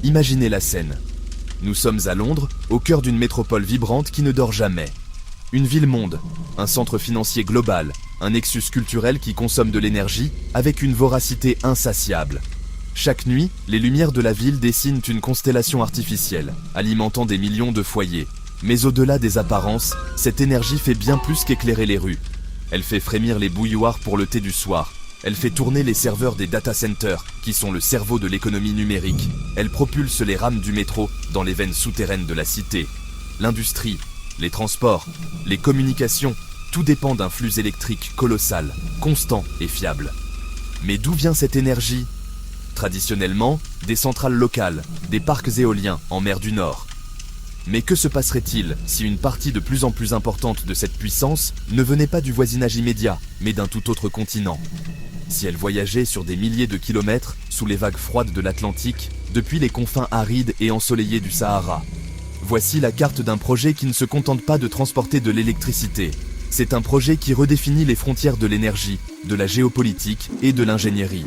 Imaginez la scène. Nous sommes à Londres, au cœur d'une métropole vibrante qui ne dort jamais. Une ville-monde, un centre financier global, un nexus culturel qui consomme de l'énergie avec une voracité insatiable. Chaque nuit, les lumières de la ville dessinent une constellation artificielle, alimentant des millions de foyers. Mais au-delà des apparences, cette énergie fait bien plus qu'éclairer les rues. Elle fait frémir les bouilloires pour le thé du soir. Elle fait tourner les serveurs des data centers, qui sont le cerveau de l'économie numérique. Elle propulse les rames du métro dans les veines souterraines de la cité. L'industrie, les transports, les communications, tout dépend d'un flux électrique colossal, constant et fiable. Mais d'où vient cette énergie ? Traditionnellement, des centrales locales, des parcs éoliens en mer du Nord. Mais que se passerait-il si une partie de plus en plus importante de cette puissance ne venait pas du voisinage immédiat, mais d'un tout autre continent ? Si elle voyageait sur des milliers de kilomètres sous les vagues froides de l'Atlantique, depuis les confins arides et ensoleillés du Sahara. Voici la carte d'un projet qui ne se contente pas de transporter de l'électricité. C'est un projet qui redéfinit les frontières de l'énergie, de la géopolitique et de l'ingénierie.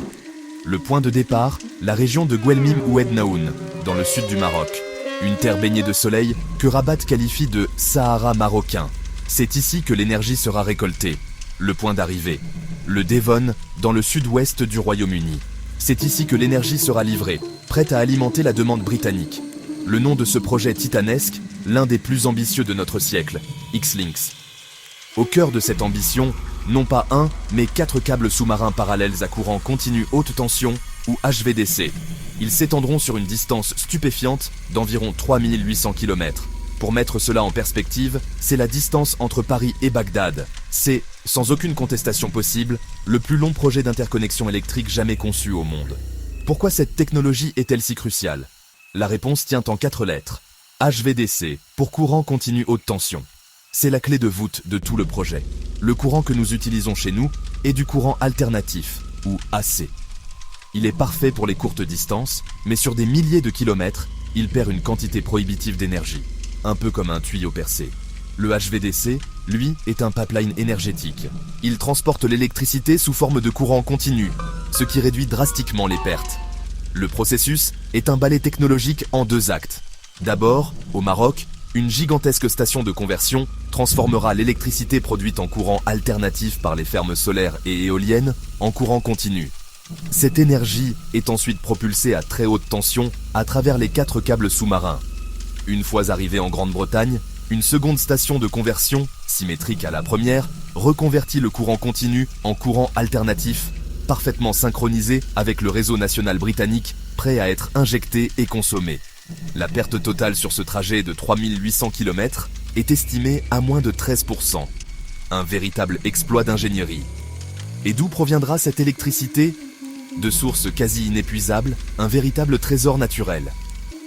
Le point de départ, la région de Guelmim Oued Naoun, dans le sud du Maroc. Une terre baignée de soleil que Rabat qualifie de Sahara marocain. C'est ici que l'énergie sera récoltée. Le point d'arrivée. Le Devon, dans le sud-ouest du Royaume-Uni. C'est ici que l'énergie sera livrée, prête à alimenter la demande britannique. Le nom de ce projet titanesque, l'un des plus ambitieux de notre siècle, X-Links. Au cœur de cette ambition, non pas un, mais 4 câbles sous-marins parallèles à courant continu haute tension, ou HVDC. Ils s'étendront sur une distance stupéfiante d'environ 3800 km. Pour mettre cela en perspective, c'est la distance entre Paris et Bagdad. C'est, sans aucune contestation possible, le plus long projet d'interconnexion électrique jamais conçu au monde. Pourquoi cette technologie est-elle si cruciale ? La réponse tient en 4 lettres. HVDC, pour courant continu haute tension. C'est la clé de voûte de tout le projet. Le courant que nous utilisons chez nous est du courant alternatif, ou AC. Il est parfait pour les courtes distances, mais sur des milliers de kilomètres, il perd une quantité prohibitive d'énergie, un peu comme un tuyau percé. Le HVDC, lui, est un pipeline énergétique. Il transporte l'électricité sous forme de courant continu, ce qui réduit drastiquement les pertes. Le processus est un balai technologique en 2 actes. D'abord, au Maroc, une gigantesque station de conversion transformera l'électricité produite en courant alternatif par les fermes solaires et éoliennes en courant continu. Cette énergie est ensuite propulsée à très haute tension à travers les 4 câbles sous-marins. Une fois arrivée en Grande-Bretagne, une seconde station de conversion, symétrique à la première, reconvertit le courant continu en courant alternatif, parfaitement synchronisé avec le réseau national britannique, prêt à être injecté et consommé. La perte totale sur ce trajet de 3800 km est estimée à moins de 13%. Un véritable exploit d'ingénierie. Et d'où proviendra cette électricité ? De sources quasi inépuisables, un véritable trésor naturel.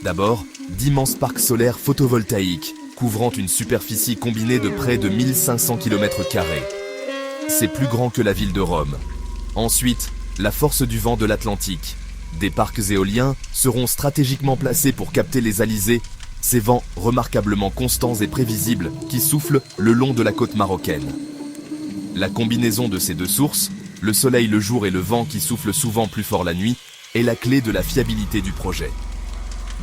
D'abord, d'immenses parcs solaires photovoltaïques, couvrant une superficie combinée de près de 1500 km². C'est plus grand que la ville de Rome. Ensuite, la force du vent de l'Atlantique. Des parcs éoliens seront stratégiquement placés pour capter les alizés, ces vents remarquablement constants et prévisibles qui soufflent le long de la côte marocaine. La combinaison de ces 2 sources, le soleil le jour et le vent qui souffle souvent plus fort la nuit, est la clé de la fiabilité du projet.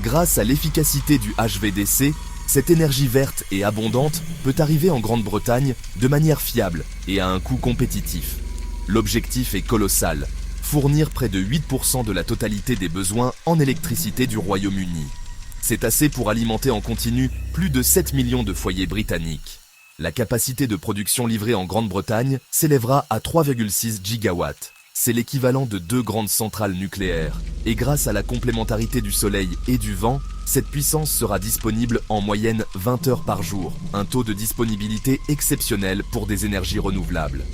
Grâce à l'efficacité du HVDC, cette énergie verte et abondante peut arriver en Grande-Bretagne de manière fiable et à un coût compétitif. L'objectif est colossal, fournir près de 8% de la totalité des besoins en électricité du Royaume-Uni. C'est assez pour alimenter en continu plus de 7 millions de foyers britanniques. La capacité de production livrée en Grande-Bretagne s'élèvera à 3,6 gigawatts. C'est l'équivalent de 2 grandes centrales nucléaires. Et grâce à la complémentarité du soleil et du vent, cette puissance sera disponible en moyenne 20 heures par jour. Un taux de disponibilité exceptionnel pour des énergies renouvelables.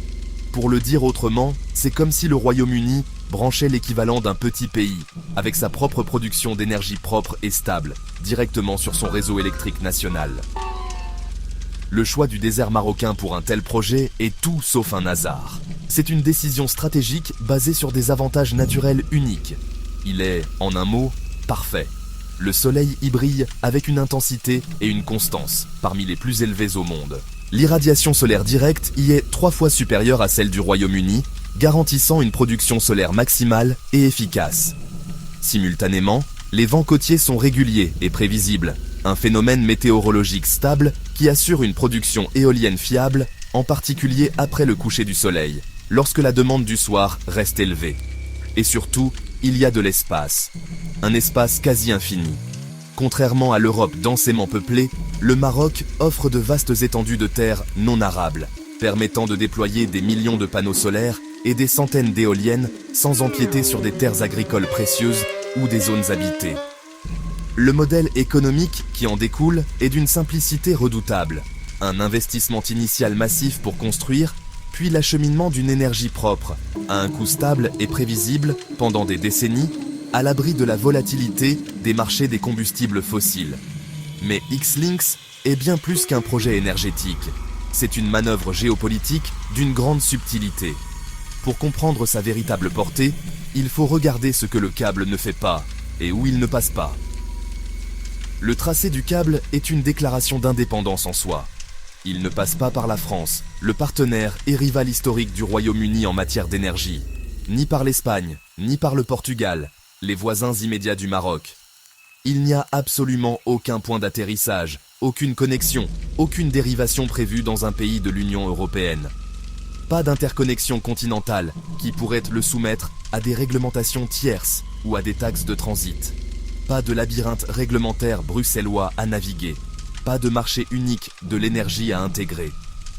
Pour le dire autrement, c'est comme si le Royaume-Uni branchait l'équivalent d'un petit pays, avec sa propre production d'énergie propre et stable, directement sur son réseau électrique national. Le choix du désert marocain pour un tel projet est tout sauf un hasard. C'est une décision stratégique basée sur des avantages naturels uniques. Il est, en un mot, parfait. Le soleil y brille avec une intensité et une constance, parmi les plus élevées au monde. L'irradiation solaire directe y est 3 fois supérieure à celle du Royaume-Uni, garantissant une production solaire maximale et efficace. Simultanément, Les vents côtiers sont réguliers et prévisibles, un phénomène météorologique stable qui assure une production éolienne fiable, en particulier après le coucher du soleil, lorsque la demande du soir reste élevée. Et surtout, il y a de l'espace, un espace quasi infini. Contrairement à l'Europe densément peuplée, le Maroc offre de vastes étendues de terre non arables, permettant de déployer des millions de panneaux solaires et des centaines d'éoliennes sans empiéter sur des terres agricoles précieuses ou des zones habitées. Le modèle économique qui en découle est d'une simplicité redoutable. Un investissement initial massif pour construire, puis l'acheminement d'une énergie propre, à un coût stable et prévisible pendant des décennies, à l'abri de la volatilité des marchés des combustibles fossiles. Mais X-Links est bien plus qu'un projet énergétique. C'est une manœuvre géopolitique d'une grande subtilité. Pour comprendre sa véritable portée, il faut regarder ce que le câble ne fait pas et où il ne passe pas. Le tracé du câble est une déclaration d'indépendance en soi. Il ne passe pas par la France, le partenaire et rival historique du Royaume-Uni en matière d'énergie, ni par l'Espagne, ni par le Portugal, les voisins immédiats du Maroc. Il n'y a absolument aucun point d'atterrissage, aucune connexion, aucune dérivation prévue dans un pays de l'Union européenne. Pas d'interconnexion continentale qui pourrait le soumettre à des réglementations tierces ou à des taxes de transit. Pas de labyrinthe réglementaire bruxellois à naviguer. Pas de marché unique de l'énergie à intégrer.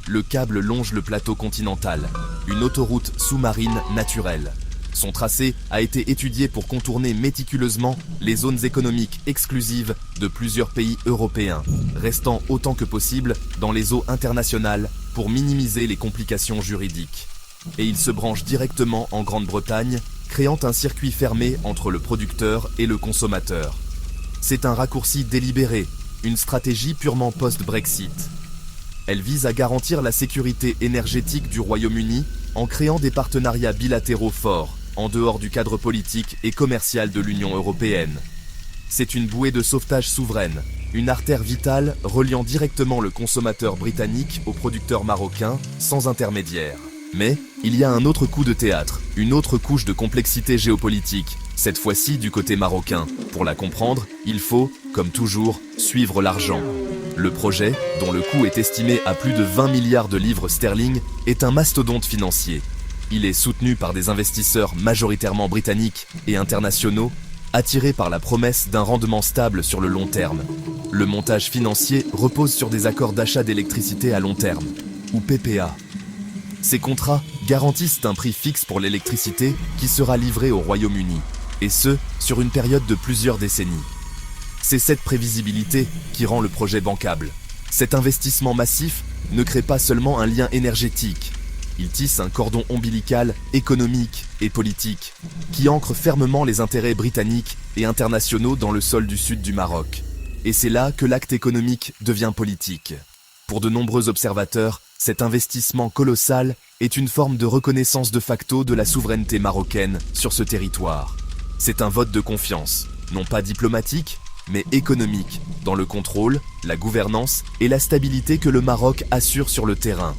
Le câble longe le plateau continental, une autoroute sous-marine naturelle. Son tracé a été étudié pour contourner méticuleusement les zones économiques exclusives de plusieurs pays européens, restant autant que possible dans les eaux internationales pour minimiser les complications juridiques. Et il se branche directement en Grande-Bretagne, créant un circuit fermé entre le producteur et le consommateur. C'est un raccourci délibéré, une stratégie purement post-Brexit. Elle vise à garantir la sécurité énergétique du Royaume-Uni en créant des partenariats bilatéraux forts, en dehors du cadre politique et commercial de l'Union européenne. C'est une bouée de sauvetage souveraine, une artère vitale reliant directement le consommateur britannique au producteur marocain, sans intermédiaire. Mais il y a un autre coup de théâtre, une autre couche de complexité géopolitique, cette fois-ci du côté marocain. Pour la comprendre, il faut, comme toujours, suivre l'argent. Le projet, dont le coût est estimé à plus de 20 milliards de livres sterling, est un mastodonte financier. Il est soutenu par des investisseurs majoritairement britanniques et internationaux, attirés par la promesse d'un rendement stable sur le long terme. Le montage financier repose sur des accords d'achat d'électricité à long terme, ou PPA. Ces contrats garantissent un prix fixe pour l'électricité qui sera livrée au Royaume-Uni, et ce, sur une période de plusieurs décennies. C'est cette prévisibilité qui rend le projet bancable. Cet investissement massif ne crée pas seulement un lien énergétique, il tisse un cordon ombilical économique et politique qui ancre fermement les intérêts britanniques et internationaux dans le sol du sud du Maroc. Et c'est là que l'acte économique devient politique. Pour de nombreux observateurs, cet investissement colossal est une forme de reconnaissance de facto de la souveraineté marocaine sur ce territoire. C'est un vote de confiance, non pas diplomatique, mais économique, dans le contrôle, la gouvernance et la stabilité que le Maroc assure sur le terrain.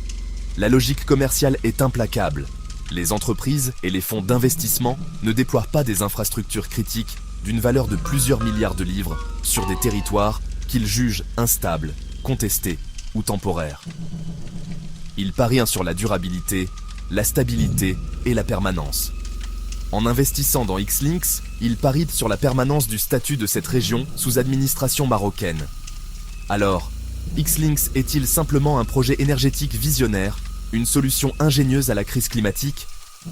La logique commerciale est implacable. Les entreprises et les fonds d'investissement ne déploient pas des infrastructures critiques d'une valeur de plusieurs milliards de livres sur des territoires qu'ils jugent instables, contestés ou temporaires. Ils parient sur la durabilité, la stabilité et la permanence. En investissant dans X-Links, ils parient sur la permanence du statut de cette région sous administration marocaine. Alors, X-Links est-il simplement un projet énergétique visionnaire, une solution ingénieuse à la crise climatique?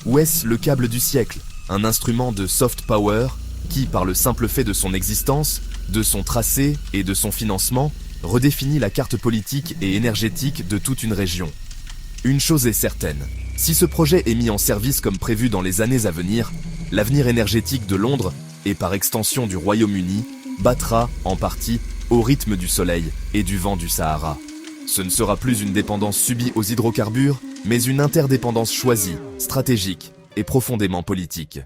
Ou est-ce le câble du siècle, un instrument de soft power qui, par le simple fait de son existence, de son tracé et de son financement, redéfinit la carte politique et énergétique de toute une région? Une chose est certaine, si ce projet est mis en service comme prévu dans les années à venir, l'avenir énergétique de Londres, et par extension du Royaume-Uni, battra, en partie, au rythme du soleil et du vent du Sahara. Ce ne sera plus une dépendance subie aux hydrocarbures, mais une interdépendance choisie, stratégique et profondément politique.